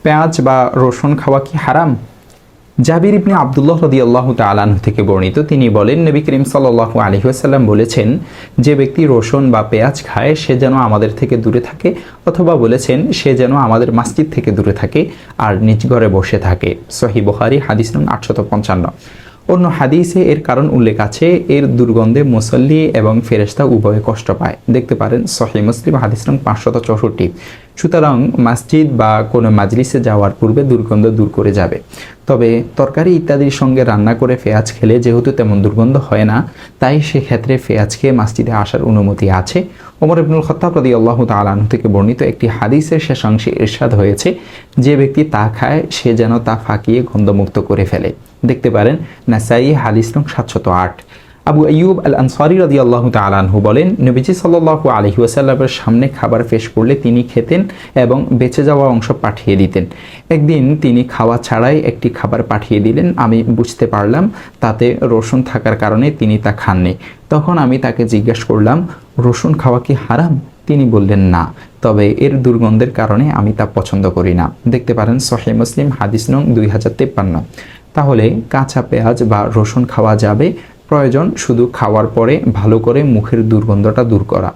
পেঁয়াজ বা রসুন খাওয়া কি হারাম? জাবির ইবনে আব্দুল্লাহ রাদিয়াল্লাহু তাআলা আনহু থেকে বর্ণিত, তিনি বলেন, নবী করিম সাল্লাল্লাহু আলাইহি ওয়াসাল্লাম বলেছেন, যে ব্যক্তি রসুন বা পেঁয়াজ খায় সে যেন আমাদের থেকে দূরে থাকে, অথবা বলেছেন সে যেন আমাদের মসজিদ থেকে দূরে থাকে আর নিজ ঘরে বসে থাকে। সহিহ বুখারী হাদিস নং 855। অন্য হাদিসে এর কারণ উল্লেখ আছে, এর দুর্গন্ধে মুসল্লি এবং ফেরেশতা উভয়ে কষ্ট পায়। দেখতে পারেন সহিহ মুসলিম হাদিস নং 564। সুতরাং মসজিদ বা কোনো মাজলিসে যাওয়ার পূর্বে দুর্গন্ধ দূর করে যাবে। তবে তরকারি ইত্যাদির সঙ্গে রান্না করে পেঁয়াজ খেলে যেহেতু তেমন দুর্গন্ধ হয় না, তাই সেক্ষেত্রে পেঁয়াজ খেয়ে মসজিদে আসার অনুমতি আছে। ওমর ইবনুল খাত্তাব রাদিয়াল্লাহু তাআলা আনহু থেকে বর্ণিত একটি হাদিসের শেষাংশে ইরশাদ হয়েছে, যে ব্যক্তি তা খায় সে যেন তা ফাঁকিয়ে গন্ধমুক্ত করে ফেলে। দেখতে পারেন নাসাই হাদিস নং 708। আবু আইয়ুব আল আনসারী রাদিয়াল্লাহু তাআলা আনহু বলেন, নবীজি সাল্লাল্লাহু আলাইহি ওয়াসাল্লামের সামনে খাবার পেশ করলে তিনি খেতেন এবং বেঁচে যাওয়া অংশ পাঠিয়ে দিতেন। একদিন তিনি খাওয়া ছাড়াই একটি খাবার পাঠিয়ে দিলেন। আমি বুঝতে পারলাম তাতে রসুন থাকার কারণে তিনি তা খাননি। তখন আমি তাকে জিজ্ঞাসা করলাম, রসুন খাওয়া কি হারাম? তিনি বললেন, না, তবে এর দুর্গন্ধের কারণে আমি তা পছন্দ করি না। দেখতে পারেন সহিহ মুসলিম হাদিস নং 2053। তাহলে কাঁচা পেঁয়াজ বা রসুন খাওয়া যাবে, প্রয়োজন শুধু খাওয়ার পরে ভালো করে মুখের দুর্গন্ধটা দূর করা।